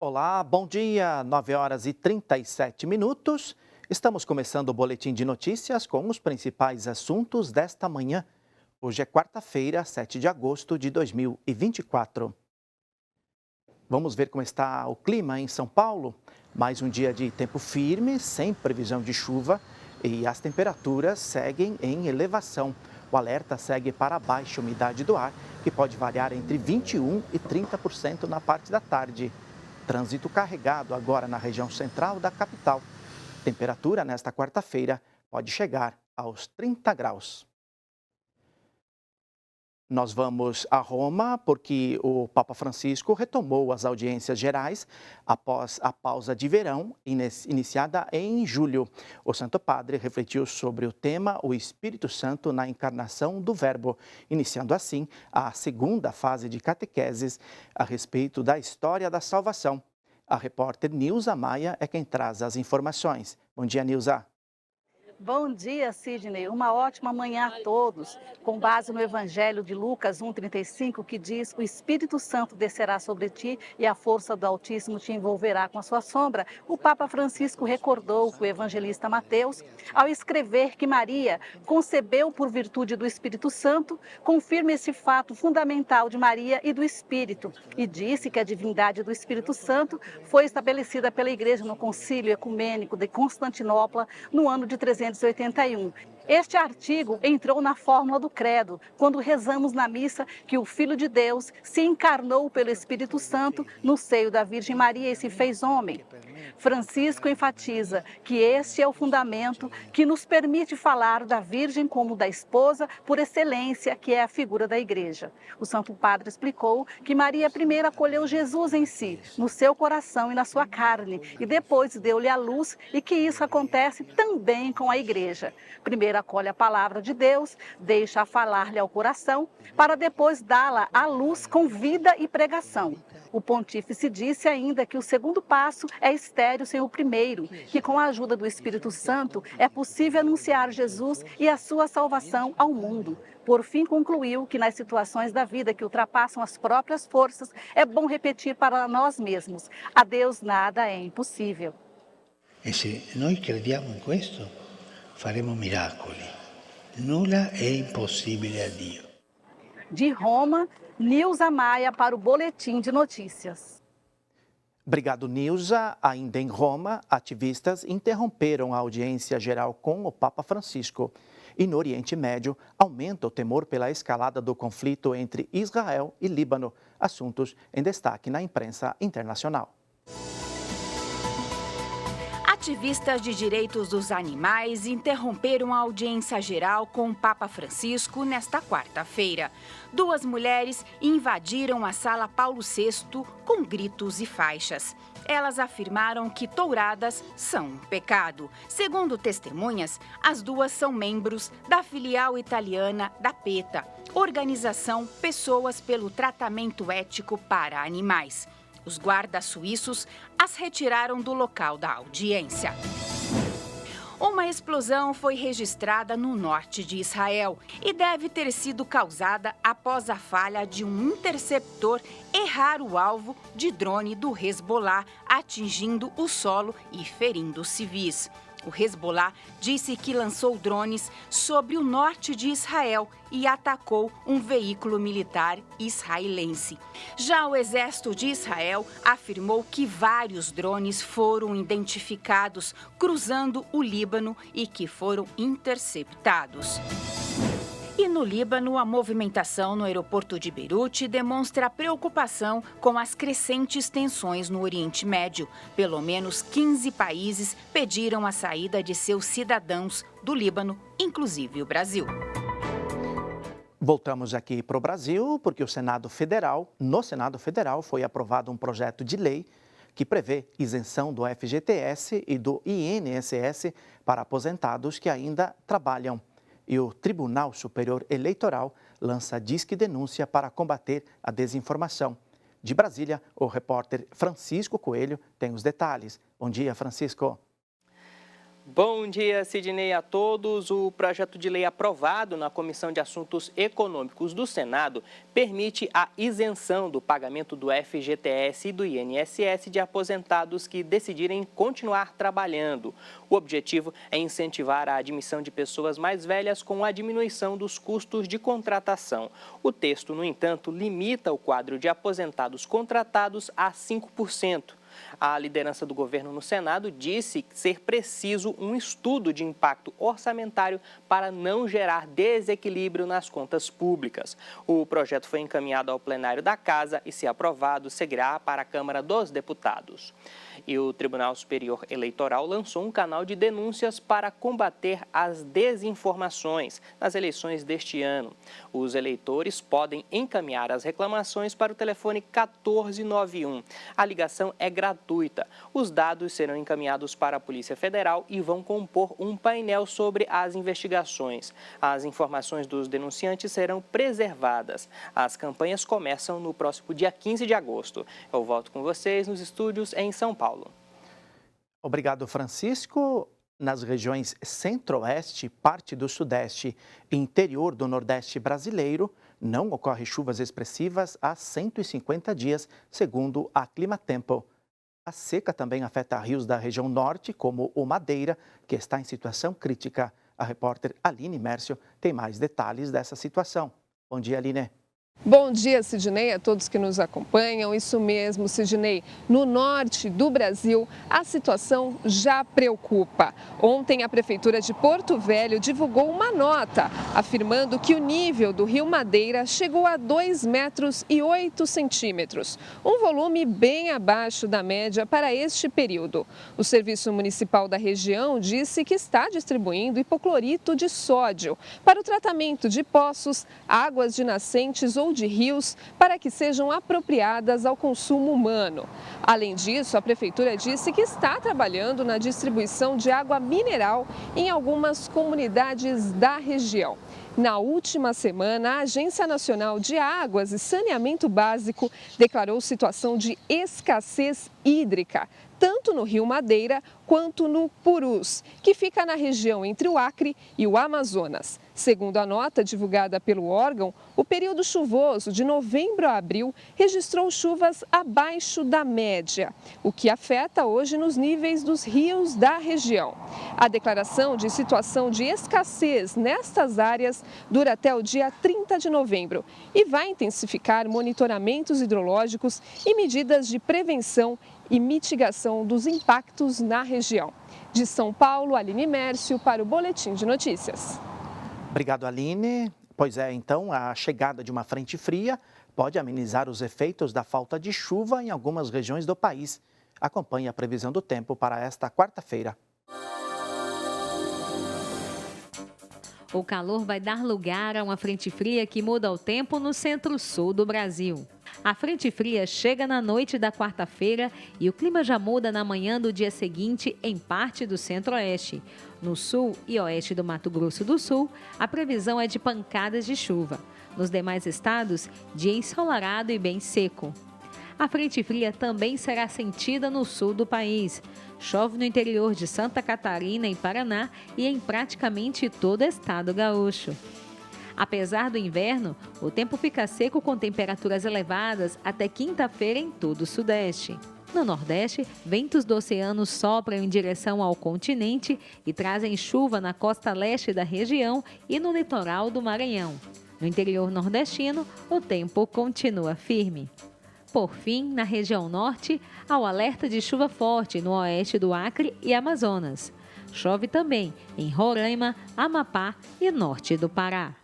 Olá, bom dia, 9 horas e 37 minutos. Estamos começando o Boletim de Notícias com os principais assuntos desta manhã. Hoje é quarta-feira, 7 de agosto de 2024. Vamos ver como está o clima em São Paulo. Mais um dia de tempo firme, sem previsão de chuva, e as temperaturas seguem em elevação. O alerta segue para a baixa umidade do ar, que pode variar entre 21% e 30% na parte da tarde. Trânsito carregado agora na região central da capital. Temperatura nesta quarta-feira pode chegar aos 30 graus. Nós vamos a Roma porque o Papa Francisco retomou as audiências gerais após a pausa de verão iniciada em julho. O Santo Padre refletiu sobre o tema O Espírito Santo na encarnação do Verbo, iniciando assim a segunda fase de catequeses a respeito da história da salvação. A repórter Nilza Maia é quem traz as informações. Bom dia, Nilza. Bom dia, Sidney. Uma ótima manhã a todos. Com base no Evangelho de Lucas 1,35, que diz: O Espírito Santo descerá sobre ti e a força do Altíssimo te envolverá com a sua sombra, o Papa Francisco recordou que o evangelista Mateus, ao escrever que Maria concebeu por virtude do Espírito Santo, confirma esse fato fundamental de Maria e do Espírito, e disse que a divindade do Espírito Santo foi estabelecida pela Igreja no Concílio Ecumênico de Constantinopla no ano de 381. Este artigo entrou na fórmula do credo, quando rezamos na missa que o Filho de Deus se encarnou pelo Espírito Santo no seio da Virgem Maria e se fez homem. Francisco enfatiza que este é o fundamento que nos permite falar da Virgem como da esposa por excelência, que é a figura da Igreja. O Santo Padre explicou que Maria primeiro acolheu Jesus em si, no seu coração e na sua carne, e depois deu-lhe a luz, e que isso acontece também com a Igreja. Primeiro acolhe a palavra de Deus, deixa falar-lhe ao coração, para depois dá-la à luz com vida e pregação. O pontífice disse ainda que o segundo passo é estéril sem o primeiro, que com a ajuda do Espírito Santo é possível anunciar Jesus e a sua salvação ao mundo. Por fim, concluiu que nas situações da vida que ultrapassam as próprias forças, é bom repetir para nós mesmos: a Deus nada é impossível. E se noi crediamo in questo, faremo miracoli. Nulla è impossibile a Dio. De Roma, Nilza Maia para o Boletim de Notícias. Obrigado, Nilza. Ainda em Roma, ativistas interromperam a audiência geral com o Papa Francisco. E no Oriente Médio, aumenta o temor pela escalada do conflito entre Israel e Líbano, assuntos em destaque na imprensa internacional. Ativistas de direitos dos animais interromperam a audiência geral com o Papa Francisco nesta quarta-feira. Duas mulheres invadiram a Sala Paulo VI com gritos e faixas. Elas afirmaram que touradas são um pecado. Segundo testemunhas, as duas são membros da filial italiana da PETA, Organização Pessoas pelo Tratamento Ético para Animais. Os guardas suíços as retiraram do local da audiência. Uma explosão foi registrada no norte de Israel e deve ter sido causada após a falha de um interceptor errar o alvo de drone do Hezbollah, atingindo o solo e ferindo civis. O Hezbollah disse que lançou drones sobre o norte de Israel e atacou um veículo militar israelense. Já o exército de Israel afirmou que vários drones foram identificados cruzando o Líbano e que foram interceptados. E no Líbano, a movimentação no aeroporto de Beirute demonstra preocupação com as crescentes tensões no Oriente Médio. Pelo menos 15 países pediram a saída de seus cidadãos do Líbano, inclusive o Brasil. Voltamos aqui para o Brasil, porque no Senado Federal foi aprovado um projeto de lei que prevê isenção do FGTS e do INSS para aposentados que ainda trabalham. E o Tribunal Superior Eleitoral lança disque denúncia para combater a desinformação. De Brasília, o repórter Francisco Coelho tem os detalhes. Bom dia, Francisco. Bom dia, Sidney, a todos. O projeto de lei aprovado na Comissão de Assuntos Econômicos do Senado permite a isenção do pagamento do FGTS e do INSS de aposentados que decidirem continuar trabalhando. O objetivo é incentivar a admissão de pessoas mais velhas com a diminuição dos custos de contratação. O texto, no entanto, limita o quadro de aposentados contratados a 5%. A liderança do governo no Senado disse ser preciso um estudo de impacto orçamentário para não gerar desequilíbrio nas contas públicas. O projeto foi encaminhado ao plenário da Casa e, se aprovado, seguirá para a Câmara dos Deputados. E o Tribunal Superior Eleitoral lançou um canal de denúncias para combater as desinformações nas eleições deste ano. Os eleitores podem encaminhar as reclamações para o telefone 1491. A ligação é gratuita. Os dados serão encaminhados para a Polícia Federal e vão compor um painel sobre as investigações. As informações dos denunciantes serão preservadas. As campanhas começam no próximo dia 15 de agosto. Eu volto com vocês nos estúdios em São Paulo. Obrigado, Francisco. Nas regiões centro-oeste, parte do sudeste e interior do nordeste brasileiro, não ocorrem chuvas expressivas há 150 dias, segundo a Climatempo. A seca também afeta rios da região norte, como o Madeira, que está em situação crítica. A repórter Aline Mércio tem mais detalhes dessa situação. Bom dia, Aline. Bom dia, Sidney, a todos que nos acompanham. Isso mesmo, Sidney. No norte do Brasil, a situação já preocupa. Ontem, a Prefeitura de Porto Velho divulgou uma nota afirmando que o nível do Rio Madeira chegou a 2,08 metros, um volume bem abaixo da média para este período. O Serviço Municipal da região disse que está distribuindo hipoclorito de sódio para o tratamento de poços, águas de nascentes ou de rios para que sejam apropriadas ao consumo humano. Além disso, a Prefeitura disse que está trabalhando na distribuição de água mineral em algumas comunidades da região. Na última semana, a Agência Nacional de Águas e Saneamento Básico declarou situação de escassez hídrica, tanto no Rio Madeira quanto no Purus, que fica na região entre o Acre e o Amazonas. Segundo a nota divulgada pelo órgão, o período chuvoso de novembro a abril registrou chuvas abaixo da média, o que afeta hoje nos níveis dos rios da região. A declaração de situação de escassez nestas áreas dura até o dia 30 de novembro e vai intensificar monitoramentos hidrológicos e medidas de prevenção e mitigação dos impactos na região. De São Paulo, Aline Mércio para o Boletim de Notícias. Obrigado, Aline. Pois é, então, a chegada de uma frente fria pode amenizar os efeitos da falta de chuva em algumas regiões do país. Acompanhe a previsão do tempo para esta quarta-feira. O calor vai dar lugar a uma frente fria que muda o tempo no centro-sul do Brasil. A frente fria chega na noite da quarta-feira e o clima já muda na manhã do dia seguinte em parte do centro-oeste. No sul e oeste do Mato Grosso do Sul, a previsão é de pancadas de chuva. Nos demais estados, dia ensolarado e bem seco. A frente fria também será sentida no sul do país. Chove no interior de Santa Catarina e Paraná e em praticamente todo o estado gaúcho. Apesar do inverno, o tempo fica seco com temperaturas elevadas até quinta-feira em todo o sudeste. No Nordeste, ventos do oceano sopram em direção ao continente e trazem chuva na costa leste da região e no litoral do Maranhão. No interior nordestino, o tempo continua firme. Por fim, na região norte, há o alerta de chuva forte no oeste do Acre e Amazonas. Chove também em Roraima, Amapá e norte do Pará.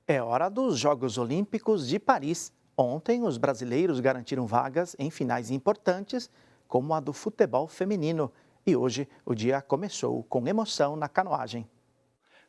É hora dos Jogos Olímpicos de Paris. Ontem, os brasileiros garantiram vagas em finais importantes, como a do futebol feminino. E hoje, o dia começou com emoção na canoagem.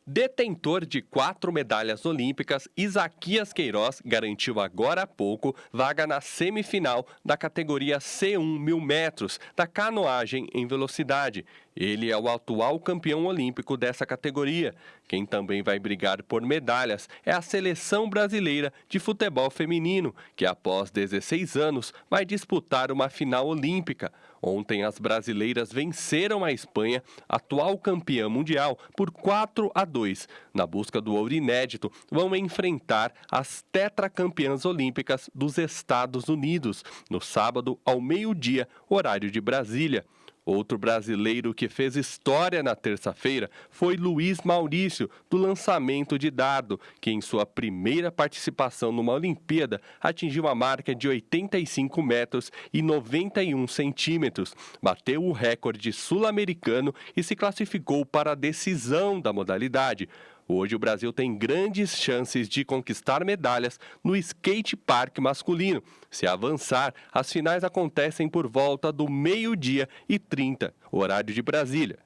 Detentor de 4 medalhas olímpicas, Isaquias Queiroz garantiu agora há pouco vaga na semifinal da categoria C1 1000 metros da canoagem em velocidade. Ele é o atual campeão olímpico dessa categoria. Quem também vai brigar por medalhas é a seleção brasileira de futebol feminino, que após 16 anos vai disputar uma final olímpica. Ontem, as brasileiras venceram a Espanha, atual campeã mundial, por 4-2. Na busca do ouro inédito, vão enfrentar as tetracampeãs olímpicas dos Estados Unidos, no sábado, ao meio-dia, horário de Brasília. Outro brasileiro que fez história na terça-feira foi Luiz Maurício, do lançamento de dardo, que em sua primeira participação numa Olimpíada atingiu a marca de 85 metros e 91 centímetros. Bateu o recorde sul-americano e se classificou para a decisão da modalidade. Hoje o Brasil tem grandes chances de conquistar medalhas no skate park masculino. Se avançar, as finais acontecem por volta do 12h30, horário de Brasília.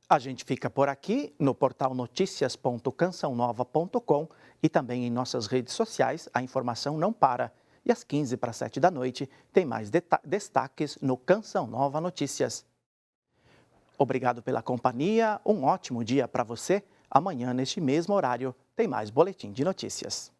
A gente fica por aqui no portal noticias.cançãonova.com e também em nossas redes sociais. A informação não para. E às 6:45 da noite tem mais destaques no Canção Nova Notícias. Obrigado pela companhia, um ótimo dia para você. Amanhã, neste mesmo horário, tem mais Boletim de Notícias.